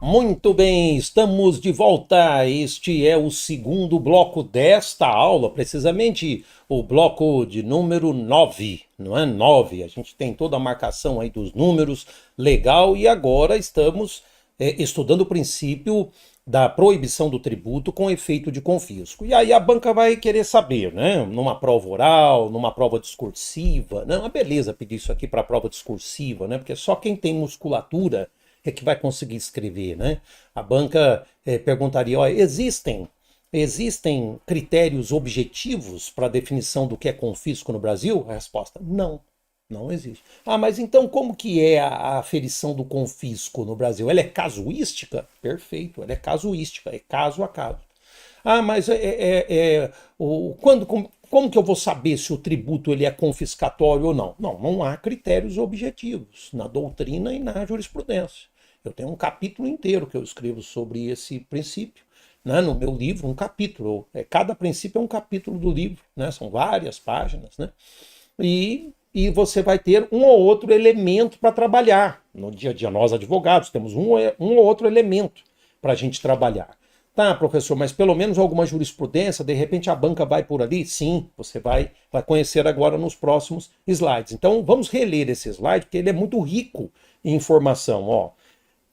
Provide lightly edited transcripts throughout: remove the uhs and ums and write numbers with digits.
Muito bem, estamos de volta. Este é o segundo bloco desta aula, precisamente o bloco de número 9, não é? 9. A gente tem toda a marcação aí dos números, legal, e agora estamos estudando o princípio da proibição do tributo com efeito de confisco. E aí a banca vai querer saber, né? Numa prova oral, numa prova discursiva, né? Uma beleza pedir isso aqui para a prova discursiva, né? Porque só quem tem musculatura é que vai conseguir escrever, né? A banca perguntaria, ó, existem critérios objetivos para a definição do que é confisco no Brasil? A resposta, não, não existe. Ah, mas então como que é a aferição do confisco no Brasil? Ela é casuística? Perfeito, ela é casuística, é caso a caso. Ah, mas como que eu vou saber se o tributo ele é confiscatório ou não? Não, não há critérios objetivos na doutrina e na jurisprudência. Eu tenho um capítulo inteiro que eu escrevo sobre esse princípio, né, no meu livro, um capítulo. Cada princípio é um capítulo do livro, né, são várias páginas, né, e você vai ter um ou outro elemento para trabalhar. No dia a dia, nós advogados temos um ou outro elemento para a gente trabalhar. Tá, professor, mas pelo menos alguma jurisprudência, de repente a banca vai por ali? Sim, você vai conhecer agora nos próximos slides. Então vamos reler esse slide, porque ele é muito rico em informação, ó.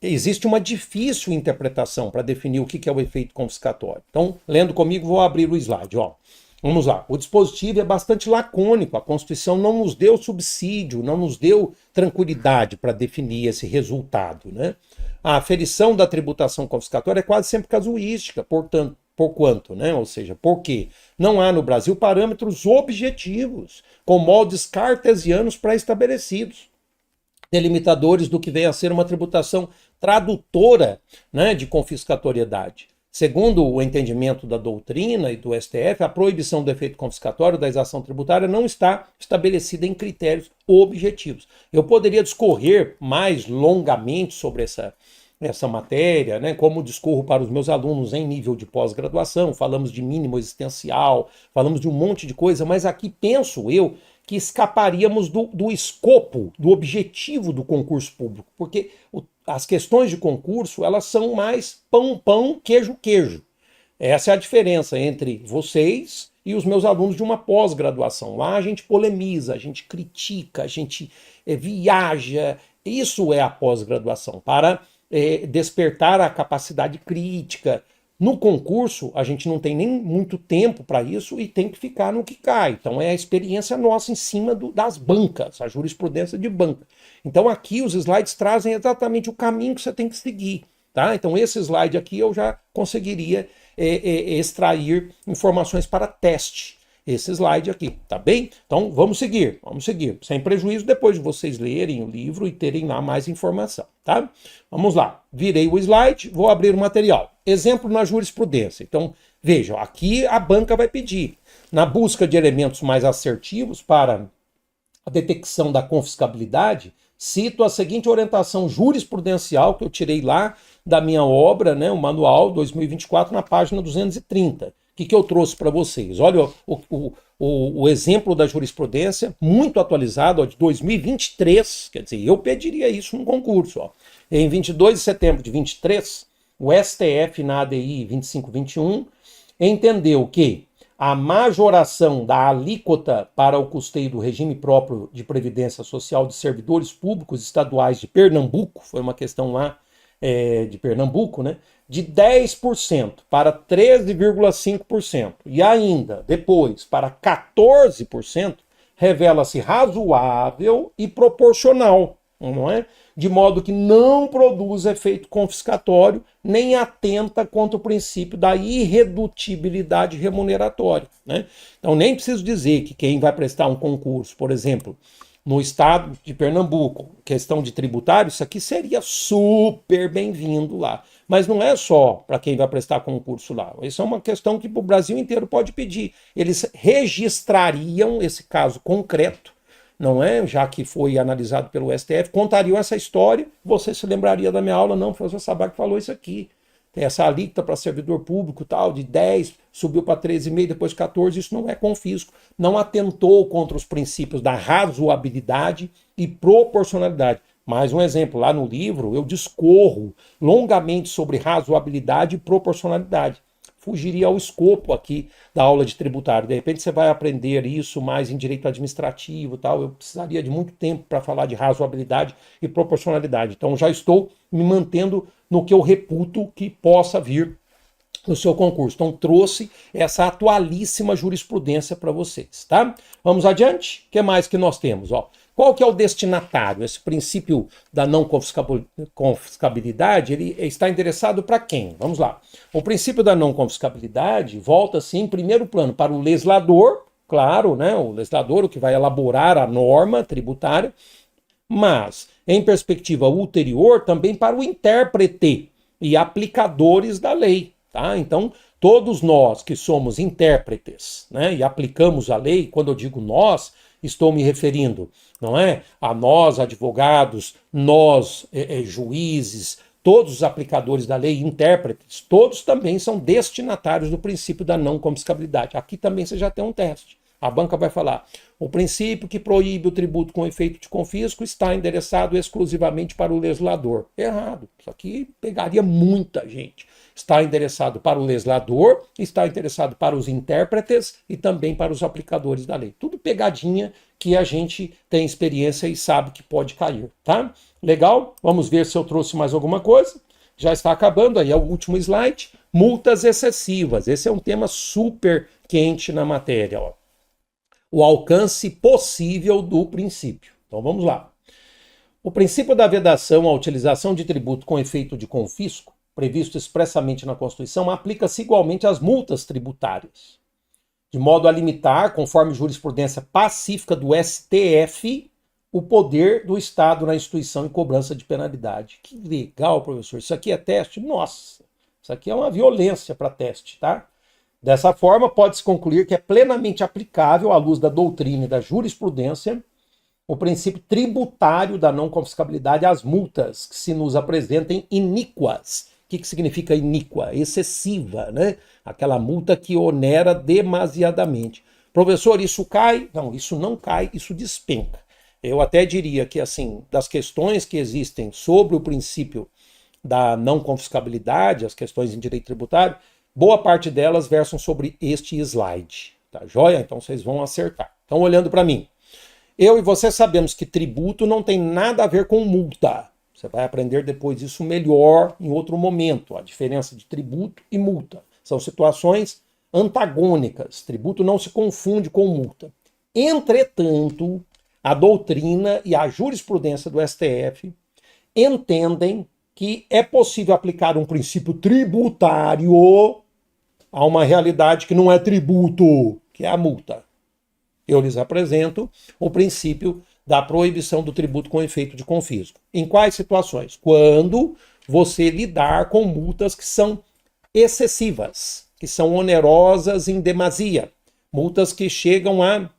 Existe uma difícil interpretação para definir o que é o efeito confiscatório. Então, lendo comigo, vou abrir o slide. Ó. Vamos lá. O dispositivo é bastante lacônico. A Constituição não nos deu subsídio, não nos deu tranquilidade para definir esse resultado, né? A aferição da tributação confiscatória é quase sempre casuística, portanto, por quanto, né? Ou seja, por quê? Não há no Brasil parâmetros objetivos, com moldes cartesianos pré-estabelecidos, delimitadores do que vem a ser uma tributação tradutora, né, de confiscatoriedade. Segundo o entendimento da doutrina e do STF, a proibição do efeito confiscatório da exação tributária não está estabelecida em critérios objetivos. Eu poderia discorrer mais longamente sobre essa matéria, né, como discorro para os meus alunos em nível de pós-graduação, falamos de mínimo existencial, falamos de um monte de coisa, mas aqui penso eu que escaparíamos do escopo, do objetivo do concurso público, porque as questões de concurso, elas são mais pão, queijo. Essa é a diferença entre vocês e os meus alunos de uma pós-graduação. Lá a gente polemiza, a gente critica, a gente viaja. Isso é a pós-graduação, para despertar a capacidade crítica. No concurso, a gente não tem nem muito tempo para isso e tem que ficar no que cai. Então, é a experiência nossa em cima das bancas, a jurisprudência de banca. Então, aqui os slides trazem exatamente o caminho que você tem que seguir. Tá? Então, esse slide aqui eu já conseguiria extrair informações para teste. Esse slide aqui, tá bem? Então, vamos seguir, sem prejuízo depois de vocês lerem o livro e terem lá mais informação, tá? Vamos lá, virei o slide, vou abrir o material. Exemplo na jurisprudência. Então, vejam, aqui a banca vai pedir, na busca de elementos mais assertivos para a detecção da confiscabilidade, cito a seguinte orientação jurisprudencial que eu tirei lá da minha obra, né, o Manual 2024, na página 230. O que eu trouxe para vocês? Olha o exemplo da jurisprudência, muito atualizado, ó, de 2023, quer dizer, eu pediria isso no concurso. Ó. Em 22 de setembro de 23, o STF, na ADI 2521, entendeu que a majoração da alíquota para o custeio do regime próprio de previdência social de servidores públicos estaduais de Pernambuco, foi uma questão lá de Pernambuco, né, de 10% para 13,5% e ainda depois para 14%, revela-se razoável e proporcional, não é? De modo que não produz efeito confiscatório nem atenta contra o princípio da irredutibilidade remuneratória, né? Então nem preciso dizer que quem vai prestar um concurso, por exemplo, no estado de Pernambuco, questão de tributário, isso aqui seria super bem-vindo lá. Mas não é só para quem vai prestar concurso lá. Isso é uma questão que o Brasil inteiro pode pedir. Eles registrariam esse caso concreto, não é? Já que foi analisado pelo STF, contariam essa história, você se lembraria da minha aula, não, o professor Sabac falou isso aqui. Tem essa alíquota para servidor público, tal, de 10, subiu para 13,5, depois 14, isso não é confisco. Não atentou contra os princípios da razoabilidade e proporcionalidade. Mais um exemplo, lá no livro eu discorro longamente sobre razoabilidade e proporcionalidade. Fugiria ao escopo aqui da aula de tributário. De repente você vai aprender isso mais em direito administrativo e tal. Eu precisaria de muito tempo para falar de razoabilidade e proporcionalidade. Então já estou me mantendo no que eu reputo que possa vir no seu concurso. Então trouxe essa atualíssima jurisprudência para vocês, tá? Vamos adiante? O que mais que nós temos? Ó, qual que é o destinatário? Esse princípio da não confiscabilidade, ele está endereçado para quem? Vamos lá. O princípio da não confiscabilidade volta-se em primeiro plano para o legislador, claro, né? O legislador, o que vai elaborar a norma tributária, mas em perspectiva ulterior também para o intérprete e aplicadores da lei. Tá? Então, todos nós que somos intérpretes, né, e aplicamos a lei, quando eu digo nós, estou me referindo, não é, a nós advogados, nós juízes, todos os aplicadores da lei, intérpretes, todos também são destinatários do princípio da não confiscabilidade. Aqui também você já tem um teste. A banca vai falar, o princípio que proíbe o tributo com efeito de confisco está endereçado exclusivamente para o legislador. Errado. Isso aqui pegaria muita gente. Está endereçado para o legislador, está endereçado para os intérpretes e também para os aplicadores da lei. Tudo pegadinha que a gente tem experiência e sabe que pode cair, tá? Legal? Vamos ver se eu trouxe mais alguma coisa. Já está acabando, aí é o último slide. Multas excessivas. Esse é um tema super quente na matéria, ó. O alcance possível do princípio. Então vamos lá. O princípio da vedação à utilização de tributo com efeito de confisco, previsto expressamente na Constituição, aplica-se igualmente às multas tributárias, de modo a limitar, conforme jurisprudência pacífica do STF, o poder do Estado na instituição e cobrança de penalidade. Que legal, professor. Isso aqui é teste? Nossa, isso aqui é uma violência para teste, tá? Dessa forma, pode-se concluir que é plenamente aplicável, à luz da doutrina e da jurisprudência, o princípio tributário da não confiscabilidade às multas que se nos apresentem iníquas. O que significa iníqua? Excessiva, né? Aquela multa que onera demasiadamente. Professor, isso cai? Não, isso não cai, isso despenca. Eu até diria que, assim, das questões que existem sobre o princípio da não confiscabilidade, as questões em direito tributário, boa parte delas versam sobre este slide, tá joia? Então vocês vão acertar. Então, olhando para mim, eu e você sabemos que tributo não tem nada a ver com multa. Você vai aprender depois isso melhor em outro momento, a diferença de tributo e multa. São situações antagônicas. Tributo não se confunde com multa. Entretanto, a doutrina e a jurisprudência do STF entendem que é possível aplicar um princípio tributário a uma realidade que não é tributo, que é a multa. Eu lhes apresento o princípio da proibição do tributo com efeito de confisco. Em quais situações? Quando você lidar com multas que são excessivas, que são onerosas em demasia, multas que chegam a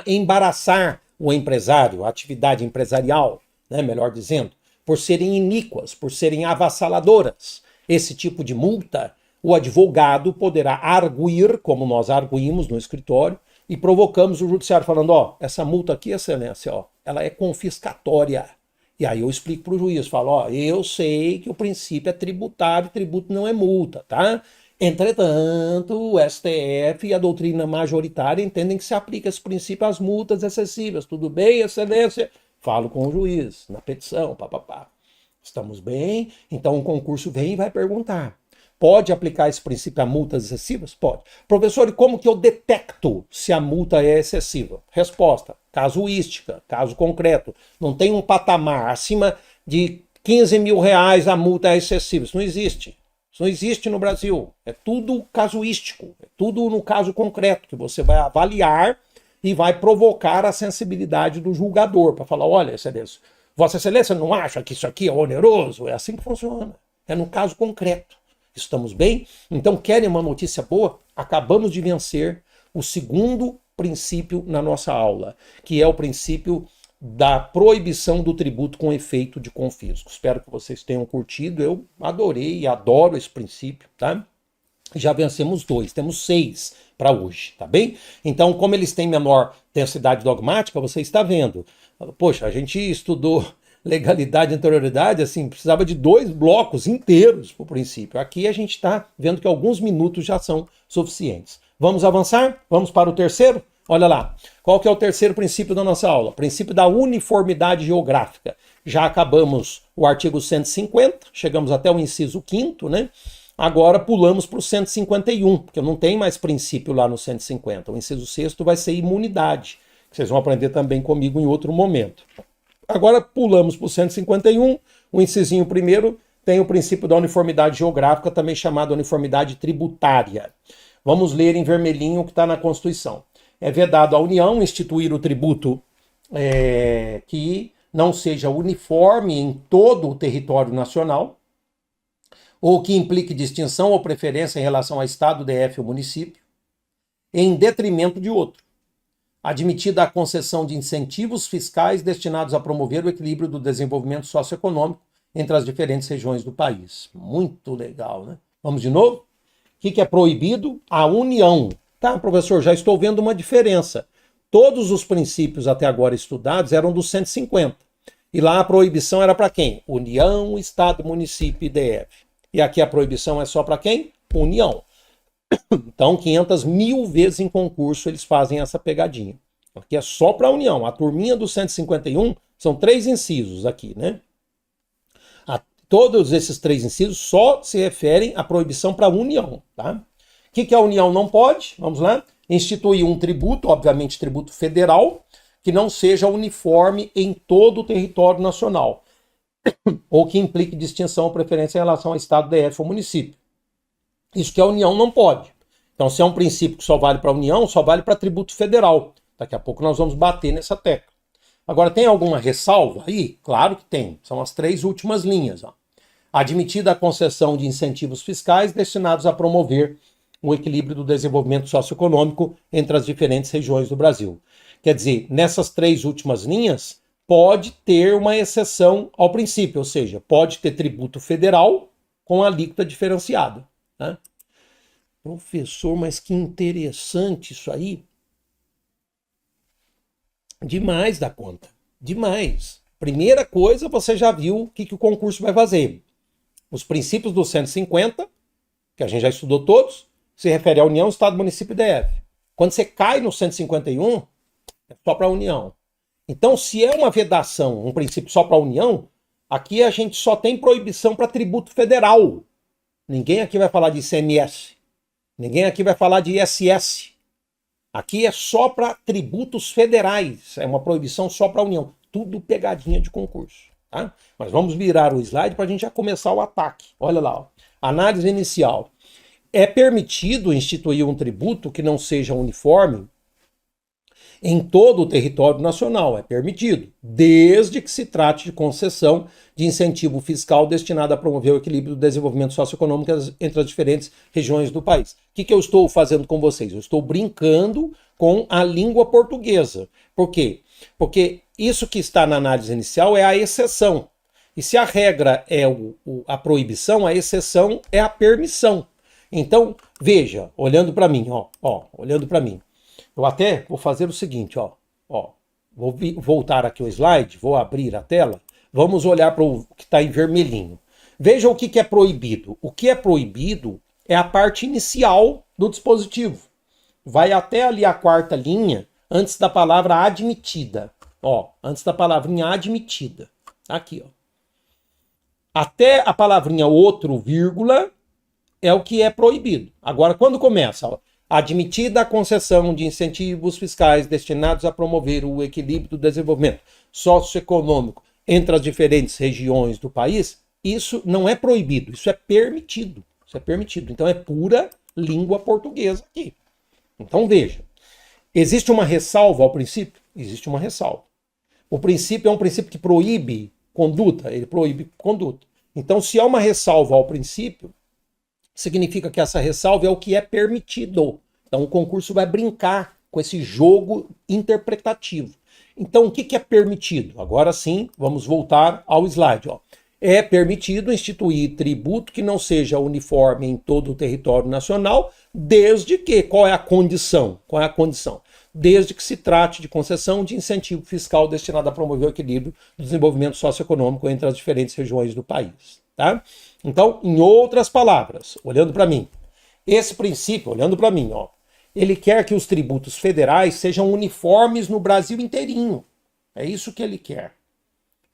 embaraçar o empresário, a atividade empresarial, né, melhor dizendo, por serem iníquas, por serem avassaladoras. Esse tipo de multa, o advogado poderá arguir, como nós arguímos no escritório, e provocamos o judiciário falando, ó, essa multa aqui, excelência, ó, ela é confiscatória. E aí eu explico para o juiz, falo, ó, eu sei que o princípio é tributário, tributo não é multa, tá? Entretanto, o STF e a doutrina majoritária entendem que se aplica esse princípio às multas excessivas. Tudo bem, excelência? Falo com o juiz, na petição, papapá. Estamos bem? Então o concurso vem e vai perguntar. Pode aplicar esse princípio a multas excessivas? Pode. Professor, e como que eu detecto se a multa é excessiva? Resposta, casuística, caso concreto. Não tem um patamar acima de 15 mil reais a multa é excessiva. Isso não existe. Isso não existe no Brasil. É tudo casuístico. É tudo no caso concreto, que você vai avaliar e vai provocar a sensibilidade do julgador para falar, olha, excelência, Vossa Excelência não acha que isso aqui é oneroso? É assim que funciona. É no caso concreto. Estamos bem? Então, querem uma notícia boa? Acabamos de vencer o segundo princípio na nossa aula, que é o princípio da proibição do tributo com efeito de confisco. Espero que vocês tenham curtido. Eu adorei e adoro esse princípio, tá? Já vencemos 2, temos 6 para hoje, tá bem? Então, como eles têm menor densidade dogmática, você está vendo. Poxa, a gente estudou legalidade e anterioridade, assim, precisava de 2 blocos inteiros para o princípio. Aqui a gente está vendo que alguns minutos já são suficientes. Vamos avançar? Vamos para o terceiro? Olha lá. Qual que é o terceiro princípio da nossa aula? Princípio da uniformidade geográfica. Já acabamos o artigo 150, chegamos até o inciso 5º, né? Agora pulamos para o 151, porque não tem mais princípio lá no 150. O inciso 6º vai ser imunidade, que vocês vão aprender também comigo em outro momento. Agora pulamos para o 151, o incisinho primeiro tem o princípio da uniformidade geográfica, também chamado uniformidade tributária. Vamos ler em vermelhinho o que está na Constituição. É vedado à União instituir o tributo que não seja uniforme em todo o território nacional, ou que implique distinção ou preferência em relação a Estado, DF ou município, em detrimento de outro. Admitida a concessão de incentivos fiscais destinados a promover o equilíbrio do desenvolvimento socioeconômico entre as diferentes regiões do país. Muito legal, né? Vamos de novo? O que é proibido? A União. Tá, professor, já estou vendo uma diferença. Todos os princípios até agora estudados eram dos 150. E lá a proibição era para quem? União, Estado, município e DF. E aqui a proibição é só para quem? União. Então, 500.000 vezes em concurso eles fazem essa pegadinha. Aqui é só para a União. A turminha do 151 são 3 incisos aqui, né? Todos esses 3 incisos só se referem à proibição para a União, tá? O que a União não pode? Vamos lá. Instituir um tributo, obviamente tributo federal, que não seja uniforme em todo o território nacional, ou que implique distinção ou preferência em relação ao Estado, DF ou município. Isso que a União não pode. Então, se é um princípio que só vale para a União, só vale para tributo federal. Daqui a pouco nós vamos bater nessa tecla. Agora, tem alguma ressalva aí? Claro que tem. São as 3 últimas linhas. Ó. Admitida a concessão de incentivos fiscais destinados a promover o equilíbrio do desenvolvimento socioeconômico entre as diferentes regiões do Brasil. Quer dizer, nessas 3 últimas linhas, pode ter uma exceção ao princípio, ou seja, pode ter tributo federal com alíquota diferenciada. Né? Professor, mas que interessante isso aí. Demais da conta. Demais. Primeira coisa, você já viu o que o concurso vai fazer. Os princípios do 150, que a gente já estudou todos, se refere à União, Estado, Município e DF. Quando você cai no 151, é só para a União. Então, se é uma vedação, um princípio só para a União, aqui a gente só tem proibição para tributo federal. Ninguém aqui vai falar de ICMS. Ninguém aqui vai falar de ISS. Aqui é só para tributos federais. É uma proibição só para a União. Tudo pegadinha de concurso. Tá? Mas vamos virar o slide para a gente já começar o ataque. Olha lá. Ó. Análise inicial. É permitido instituir um tributo que não seja uniforme em todo o território nacional, é permitido, desde que se trate de concessão de incentivo fiscal destinado a promover o equilíbrio do desenvolvimento socioeconômico entre as diferentes regiões do país. O que eu estou fazendo com vocês? Eu estou brincando com a língua portuguesa. Por quê? Porque isso que está na análise inicial é a exceção. E se a regra é a proibição, a exceção é a permissão. Então, veja, olhando para mim, olhando para mim. Eu até vou fazer o seguinte, vou voltar aqui o slide, vou abrir a tela, vamos olhar para o que está em vermelhinho. Veja o que é proibido. O que é proibido é a parte inicial do dispositivo. Vai até ali a 4ª linha, antes da palavra admitida. Antes da palavrinha admitida. Aqui, Até a palavrinha outro, vírgula, é o que é proibido. Agora, quando começa, admitida a concessão de incentivos fiscais destinados a promover o equilíbrio do desenvolvimento socioeconômico entre as diferentes regiões do país, isso não é proibido, isso é permitido. Isso é permitido. Então é pura língua portuguesa aqui. Então veja, existe uma ressalva ao princípio? Existe uma ressalva. O princípio é um princípio que proíbe conduta, ele proíbe conduta. Então se há uma ressalva ao princípio, significa que essa ressalva é o que é permitido. Então o concurso vai brincar com esse jogo interpretativo. Então o que é permitido? Agora sim, vamos voltar ao slide. É permitido instituir tributo que não seja uniforme em todo o território nacional, desde que, qual é a condição? Qual é a condição? desde que se trate de concessão de incentivo fiscal destinado a promover o equilíbrio do desenvolvimento socioeconômico entre as diferentes regiões do país. Tá? Então, em outras palavras, olhando para mim, esse princípio, olhando para mim, ó, ele quer que os tributos federais sejam uniformes no Brasil inteirinho. É isso que ele quer.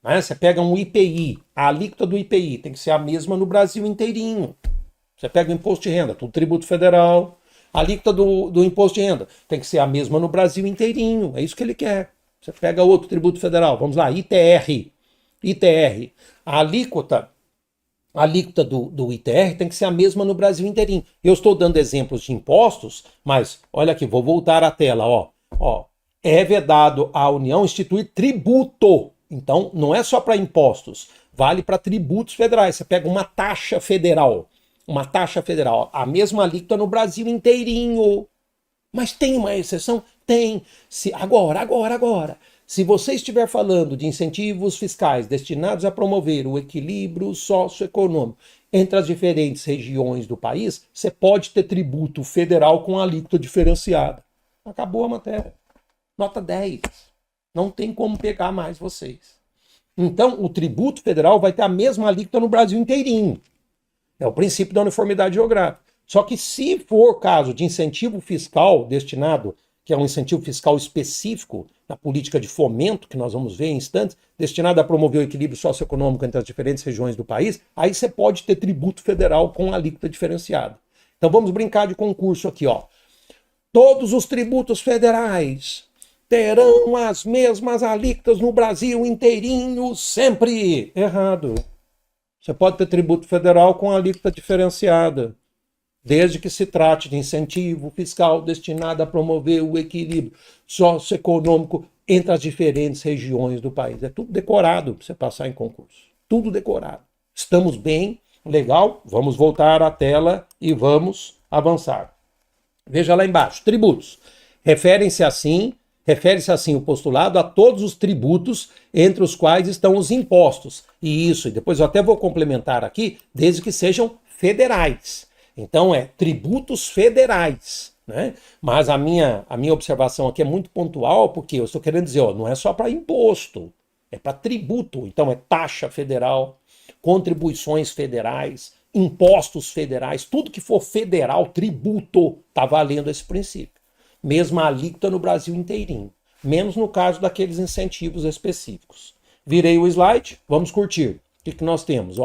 Né? Você pega um IPI, a alíquota do IPI tem que ser a mesma no Brasil inteirinho. Você pega o imposto de renda, tudo tributo federal. A alíquota do imposto de renda tem que ser a mesma no Brasil inteirinho. É isso que ele quer. Você pega outro tributo federal, vamos lá, ITR. ITR. A alíquota do ITR tem que ser a mesma no Brasil inteirinho. Eu estou dando exemplos de impostos, mas olha aqui, vou voltar à tela. Ó, é vedado à União instituir tributo. Então, não é só para impostos, vale para tributos federais. Você pega uma taxa federal, a mesma alíquota no Brasil inteirinho. Mas tem uma exceção? Tem. Agora. Se você estiver falando de incentivos fiscais destinados a promover o equilíbrio socioeconômico entre as diferentes regiões do país, você pode ter tributo federal com alíquota diferenciada. Acabou a matéria. Nota 10. Não tem como pegar mais vocês. Então, o tributo federal vai ter a mesma alíquota no Brasil inteirinho. É o princípio da uniformidade geográfica. Só que se for caso de incentivo fiscal destinado, que é um incentivo fiscal específico na política de fomento, que nós vamos ver em instantes, destinado a promover o equilíbrio socioeconômico entre as diferentes regiões do país, aí você pode ter tributo federal com alíquota diferenciada. Então vamos brincar de concurso aqui, ó. Todos os tributos federais terão as mesmas alíquotas no Brasil inteirinho sempre. Errado. Você pode ter tributo federal com alíquota diferenciada, desde que se trate de incentivo fiscal destinado a promover o equilíbrio socioeconômico entre as diferentes regiões do país. É tudo decorado para você passar em concurso. Tudo decorado. Estamos bem? Legal? Vamos voltar à tela e vamos avançar. Veja lá embaixo. Tributos. Refere-se assim o postulado a todos os tributos entre os quais estão os impostos. E depois eu até vou complementar aqui, desde que sejam federais. Então tributos federais, né? Mas a minha observação aqui é muito pontual, porque eu estou querendo dizer, não é só para imposto, é para tributo. Então é taxa federal, contribuições federais, impostos federais, tudo que for federal, tributo, está valendo esse princípio. Mesma alíquota no Brasil inteirinho, menos no caso daqueles incentivos específicos. Virei o slide, vamos curtir. O que nós temos?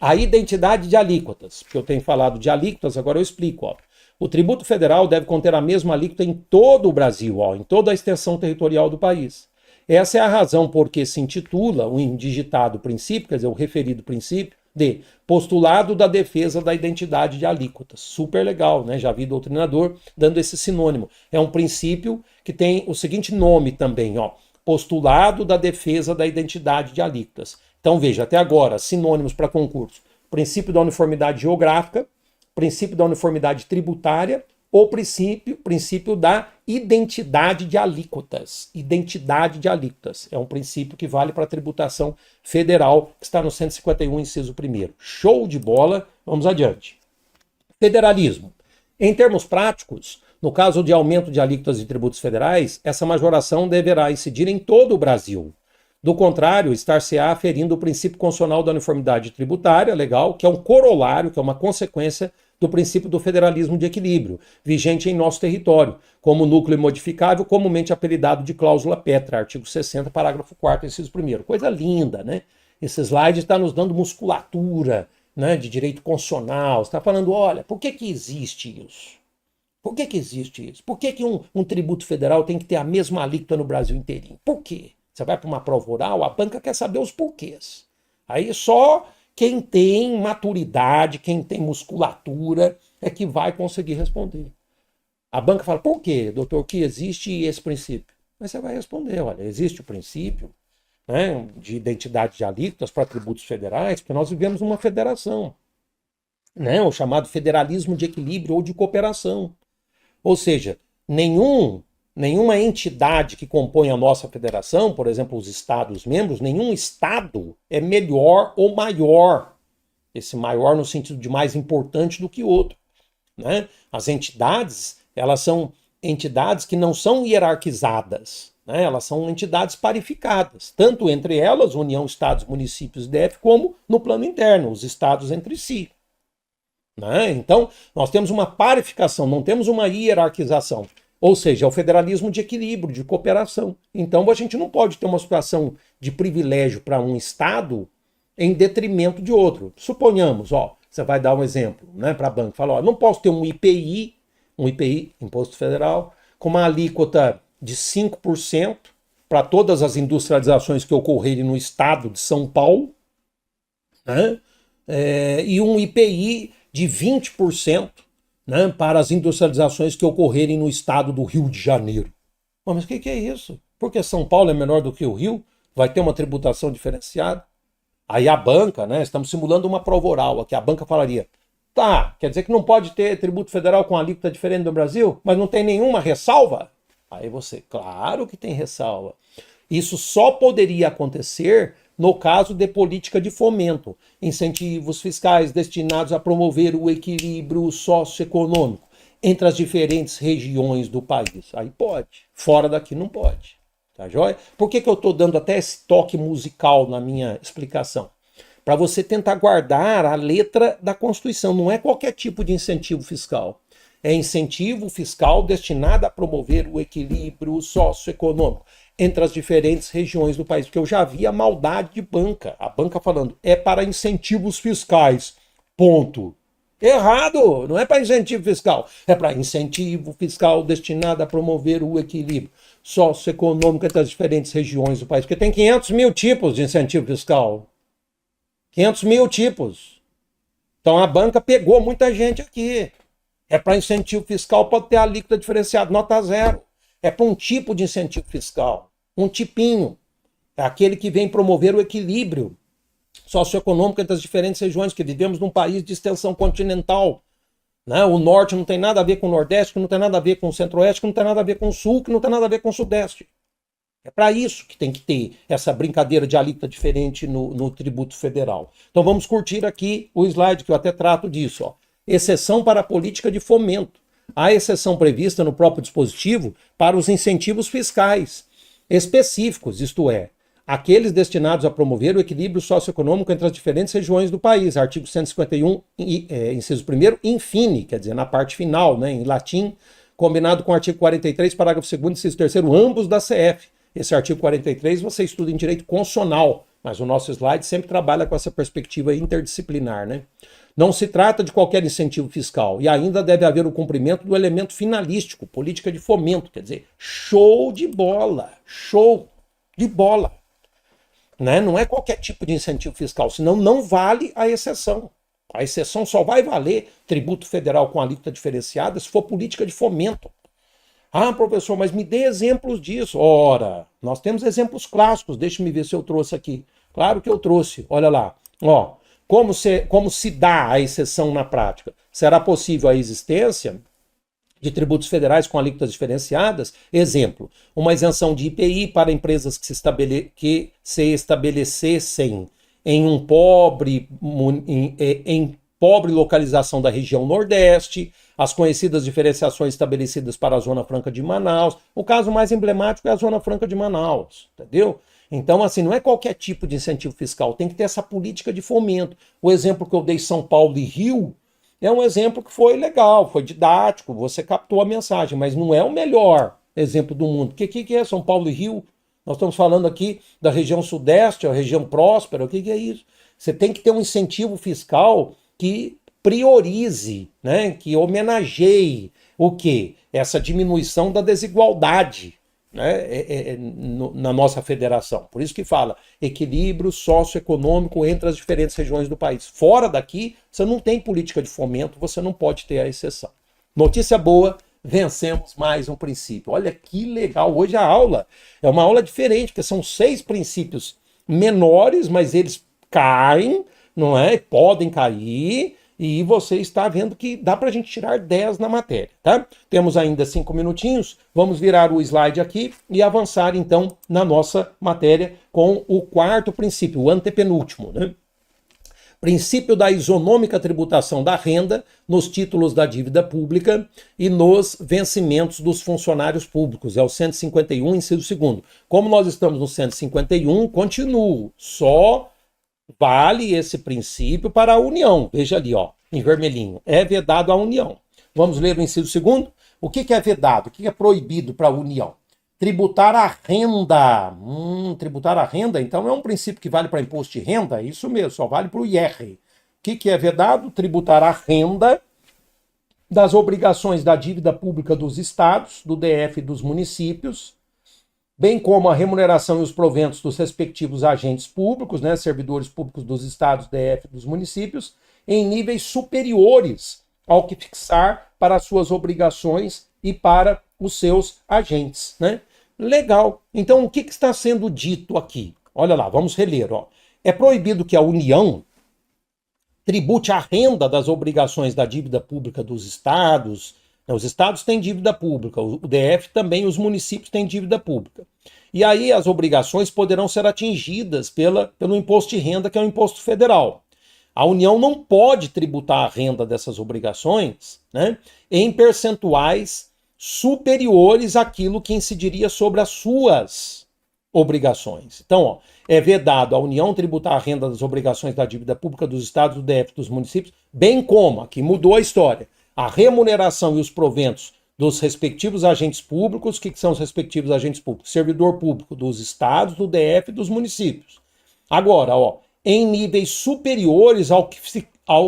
A identidade de alíquotas, porque eu tenho falado de alíquotas, agora eu explico. O tributo federal deve conter a mesma alíquota em todo o Brasil, em toda a extensão territorial do país. Essa é a razão por que se intitula o indigitado princípio, quer dizer, o referido princípio, de postulado da defesa da identidade de alíquotas. Super legal, né? Já vi doutrinador dando esse sinônimo. É um princípio que tem o seguinte nome também, postulado da defesa da identidade de alíquotas. Então veja, até agora, sinônimos para concurso. Princípio da uniformidade geográfica, princípio da uniformidade tributária ou princípio da identidade de alíquotas. Identidade de alíquotas. É um princípio que vale para a tributação federal, que está no 151, inciso 1º. Show de bola, vamos adiante. Federalismo. Em termos práticos, no caso de aumento de alíquotas de tributos federais, essa majoração deverá incidir em todo o Brasil. Do contrário, estar-se-á aferindo o princípio constitucional da uniformidade tributária, legal, que é um corolário, que é uma consequência do princípio do federalismo de equilíbrio, vigente em nosso território, como núcleo imodificável, comumente apelidado de cláusula Petra, artigo 60, parágrafo 4º, inciso 1º. Coisa linda, né? Esse slide está nos dando musculatura, né, de direito constitucional. Está falando, olha, por que existe isso? Por que existe isso? Por que um tributo federal tem que ter a mesma alíquota no Brasil inteirinho? Por quê? Você vai para uma prova oral, a banca quer saber os porquês. Aí só quem tem maturidade, quem tem musculatura, é que vai conseguir responder. A banca fala, por quê, doutor, que existe esse princípio? Mas você vai responder, olha, existe o princípio, né, de identidade de alíquotas para tributos federais, porque nós vivemos numa federação, né, o chamado federalismo de equilíbrio ou de cooperação. Ou seja, nenhuma entidade que compõe a nossa federação, por exemplo, os Estados-membros, nenhum Estado é melhor ou maior. Esse maior no sentido de mais importante do que outro, né? As entidades, elas são entidades que não são hierarquizadas, né? Elas são entidades parificadas, tanto entre elas, União, Estados, Municípios e DF, como no plano interno, os estados entre si. Né? Então, nós temos uma parificação, não temos uma hierarquização. Ou seja, é o federalismo de equilíbrio, de cooperação. Então, a gente não pode ter uma situação de privilégio para um estado em detrimento de outro. Suponhamos, ó, você vai dar um exemplo, né, para a banca, fala, ó, não posso ter um IPI, Imposto Federal, com uma alíquota de 5% para todas as industrializações que ocorrerem no estado de São Paulo, né, e um IPI de 20%, né, para as industrializações que ocorrerem no estado do Rio de Janeiro. Mas o que é isso? Porque São Paulo é menor do que o Rio? Vai ter uma tributação diferenciada? Aí a banca, né, estamos simulando uma prova oral aqui, a banca falaria, tá, quer dizer que não pode ter tributo federal com alíquota diferente do Brasil, mas não tem nenhuma ressalva? Aí você, claro que tem ressalva. Isso só poderia acontecer no caso de política de fomento, incentivos fiscais destinados a promover o equilíbrio socioeconômico entre as diferentes regiões do país. Aí pode, fora daqui não pode. Tá joia? Por que eu estou dando até esse toque musical na minha explicação? Para você tentar guardar a letra da Constituição. Não é qualquer tipo de incentivo fiscal. É incentivo fiscal destinado a promover o equilíbrio socioeconômico entre as diferentes regiões do país. Porque eu já vi a maldade de banca. A banca falando, é para incentivos fiscais. Ponto. Errado! Não é para incentivo fiscal. É para incentivo fiscal destinado a promover o equilíbrio socioeconômico entre as diferentes regiões do país. Porque tem 500 mil tipos de incentivo fiscal. 500 mil tipos. Então a banca pegou muita gente aqui. É para incentivo fiscal, pode ter alíquota diferenciada, nota zero. É para um tipo de incentivo fiscal. Um tipinho. É aquele que vem promover o equilíbrio socioeconômico entre as diferentes regiões, que vivemos num país de extensão continental. Né? O norte não tem nada a ver com o nordeste, que não tem nada a ver com o centro-oeste, que não tem nada a ver com o sul, que não tem nada a ver com o sudeste. É para isso que tem que ter essa brincadeira de alíquota diferente no tributo federal. Então vamos curtir aqui o slide que eu até trato disso. Ó. Exceção para a política de fomento. Há exceção prevista no próprio dispositivo para os incentivos fiscais específicos, isto é, aqueles destinados a promover o equilíbrio socioeconômico entre as diferentes regiões do país. Artigo 151, inciso 1º, infine, quer dizer, na parte final, né, em latim, combinado com o artigo 43, parágrafo 2º, inciso 3º, ambos da CF. Esse artigo 43 você estuda em direito constitucional, mas o nosso slide sempre trabalha com essa perspectiva interdisciplinar, né? Não se trata de qualquer incentivo fiscal e ainda deve haver o cumprimento do elemento finalístico, política de fomento, quer dizer, show de bola, né? Não é qualquer tipo de incentivo fiscal, senão não vale a exceção. A exceção só vai valer tributo federal com alíquota diferenciada se for política de fomento. Ah, professor, mas me dê exemplos disso. Ora, nós temos exemplos clássicos, deixa-me ver se eu trouxe aqui. Claro que eu trouxe, olha lá. Ó, como se dá a exceção na prática? Será possível a existência de tributos federais com alíquotas diferenciadas? Exemplo, uma isenção de IPI para empresas que se estabelecessem em pobre localização da região Nordeste, as conhecidas diferenciações estabelecidas para a Zona Franca de Manaus. O caso mais emblemático é a Zona Franca de Manaus, entendeu? Então, assim, não é qualquer tipo de incentivo fiscal, tem que ter essa política de fomento. O exemplo que eu dei São Paulo e Rio é um exemplo que foi legal, foi didático, você captou a mensagem, mas não é o melhor exemplo do mundo. O que é São Paulo e Rio? Nós estamos falando aqui da região sudeste, a região próspera, o que é isso? Você tem que ter um incentivo fiscal que priorize, né, que homenageie o quê? Essa diminuição da desigualdade, né, na nossa federação. Por isso que fala equilíbrio socioeconômico entre as diferentes regiões do país. Fora daqui, você não tem política de fomento, você não pode ter a exceção. Notícia boa, vencemos mais um princípio. Olha que legal, hoje a aula é uma aula diferente, porque são 6 princípios menores, mas eles caem, não é? Podem cair, e você está vendo que dá para a gente tirar 10 na matéria, tá? Temos ainda 5 minutinhos, vamos virar o slide aqui e avançar então na nossa matéria com o 4º princípio, o antepenúltimo, né? Princípio da isonômica tributação da renda nos títulos da dívida pública e nos vencimentos dos funcionários públicos. É o 151, inciso 2º. Como nós estamos no 151, continuo. Só vale esse princípio para a União. Veja ali, ó, em vermelhinho. É vedado à União. Vamos ler o inciso 2º? O que é vedado? O que é proibido para a União? Tributar a renda. Tributar a renda, então é um princípio que vale para imposto de renda? Isso mesmo, só vale para o IR. O que é vedado? Tributar a renda das obrigações da dívida pública dos estados, do DF e dos municípios, bem como a remuneração e os proventos dos respectivos agentes públicos, né, servidores públicos dos estados, DF e dos municípios, em níveis superiores ao que fixar para as suas obrigações e para os seus agentes, né? Legal. Então, o que está sendo dito aqui? Olha lá, vamos reler. Ó. É proibido que a União tribute a renda das obrigações da dívida pública dos estados. Os estados têm dívida pública, o DF também, os municípios têm dívida pública. E aí as obrigações poderão ser atingidas pelo imposto de renda, que é o imposto federal. A União não pode tributar a renda dessas obrigações, né, em percentuais superiores àquilo que incidiria sobre as suas obrigações. Então, ó, é vedado a União tributar a renda das obrigações da dívida pública dos estados, do DF e dos municípios, bem como, aqui mudou a história, a remuneração e os proventos dos respectivos agentes públicos. O que são os respectivos agentes públicos? Servidor público dos estados, do DF e dos municípios. Agora, ó, em níveis superiores ao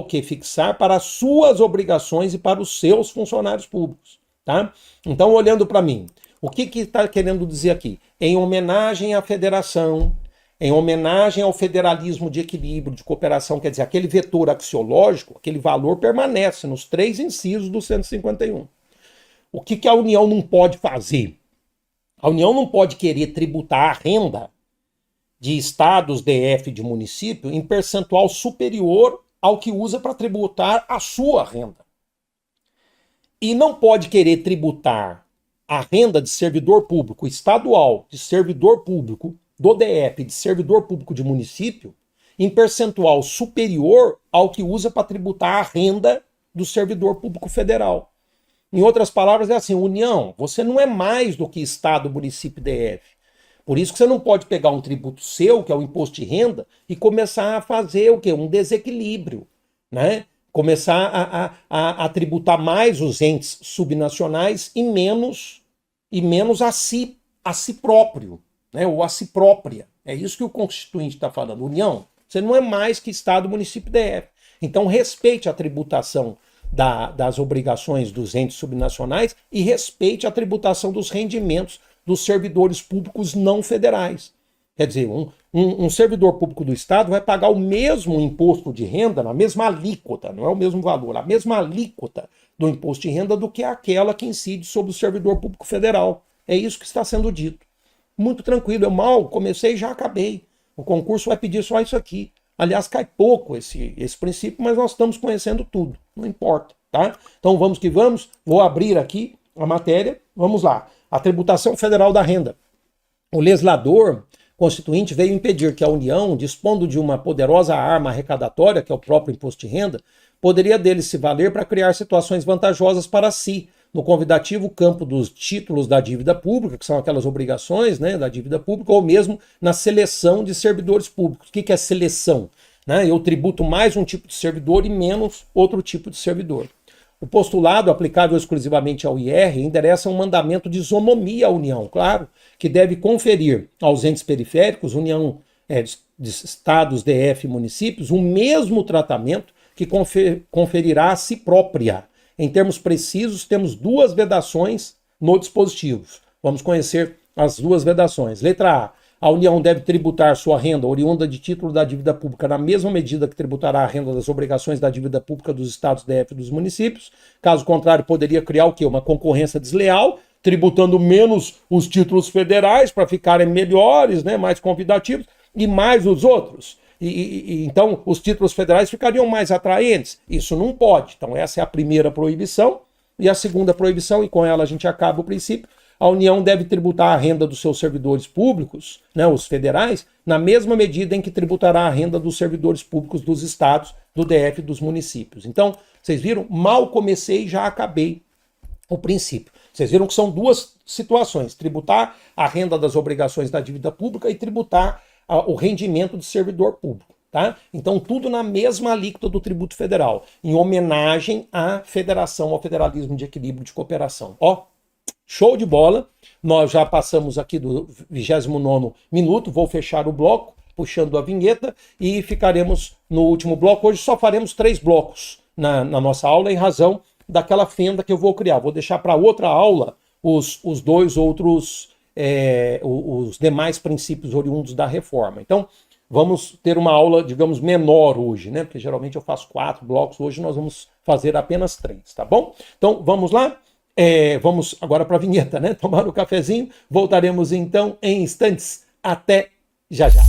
que fixar para as suas obrigações e para os seus funcionários públicos. Tá? Então, olhando para mim, o que está querendo dizer aqui? Em homenagem à federação, em homenagem ao federalismo de equilíbrio, de cooperação, quer dizer, aquele vetor axiológico, aquele valor permanece nos 3 incisos do 151. O que a União não pode fazer? A União não pode querer tributar a renda de estados, DF e de município em percentual superior ao que usa para tributar a sua renda. E não pode querer tributar a renda de servidor público estadual, de servidor público do DF, de servidor público de município, em percentual superior ao que usa para tributar a renda do servidor público federal. Em outras palavras, é assim, União, você não é mais do que estado, município e DF. Por isso que você não pode pegar um tributo seu, que é o imposto de renda, e começar a fazer o quê? Um desequilíbrio, né? Começar a tributar mais os entes subnacionais e menos a si próprio, né? Ou a si própria. É isso que o Constituinte está falando. União, você não é mais que Estado, município e DF. Então respeite a tributação das obrigações dos entes subnacionais e respeite a tributação dos rendimentos dos servidores públicos não federais. Quer dizer, um servidor público do Estado vai pagar o mesmo imposto de renda, na mesma alíquota, não é o mesmo valor, a mesma alíquota do imposto de renda do que aquela que incide sobre o servidor público federal. É isso que está sendo dito. Muito tranquilo, eu mal comecei e já acabei. O concurso vai pedir só isso aqui. Aliás, cai pouco esse princípio, mas nós estamos conhecendo tudo, não importa, tá? Então vamos que vamos, vou abrir aqui a matéria, vamos lá. A tributação federal da renda. O legislador Constituinte veio impedir que a União, dispondo de uma poderosa arma arrecadatória, que é o próprio imposto de renda, poderia dele se valer para criar situações vantajosas para si, no convidativo campo dos títulos da dívida pública, que são aquelas obrigações, né, da dívida pública, ou mesmo na seleção de servidores públicos. O que é seleção? Né? Eu tributo mais um tipo de servidor e menos outro tipo de servidor. O postulado, aplicável exclusivamente ao IR, endereça um mandamento de isonomia à União, claro, que deve conferir aos entes periféricos, União de Estados, DF e municípios, o mesmo tratamento que conferirá a si própria. Em termos precisos, temos 2 vedações no dispositivo. Vamos conhecer as 2 vedações. Letra A. A União deve tributar sua renda oriunda de título da dívida pública na mesma medida que tributará a renda das obrigações da dívida pública dos estados, DF e dos municípios. Caso contrário, poderia criar o quê? Uma concorrência desleal, tributando menos os títulos federais para ficarem melhores, né, mais convidativos, e mais os outros. Então, os títulos federais ficariam mais atraentes. Isso não pode. Então, essa é a primeira proibição. E a segunda proibição, e com ela a gente acaba o princípio, a União deve tributar a renda dos seus servidores públicos, né, os federais, na mesma medida em que tributará a renda dos servidores públicos dos estados, do DF e dos municípios. Então, vocês viram? Mal comecei, já acabei o princípio. Vocês viram que são duas situações: tributar a renda das obrigações da dívida pública e tributar o rendimento de servidor público. Tá? Então, tudo na mesma alíquota do tributo federal, em homenagem à federação, ao federalismo de equilíbrio de cooperação. Ó, show de bola! Nós já passamos aqui do 29º minuto, vou fechar o bloco, puxando a vinheta, e ficaremos no último bloco. Hoje só faremos 3 blocos na nossa aula, em razão daquela fenda que eu vou criar. Vou deixar para outra aula os dois outros, os demais princípios oriundos da reforma. Então, vamos ter uma aula, digamos, menor hoje, né? Porque geralmente eu faço 4 blocos, hoje nós vamos fazer apenas 3, tá bom? Então, vamos lá? Vamos agora para a vinheta, né? Tomar um cafezinho. Voltaremos então em instantes. Até já já.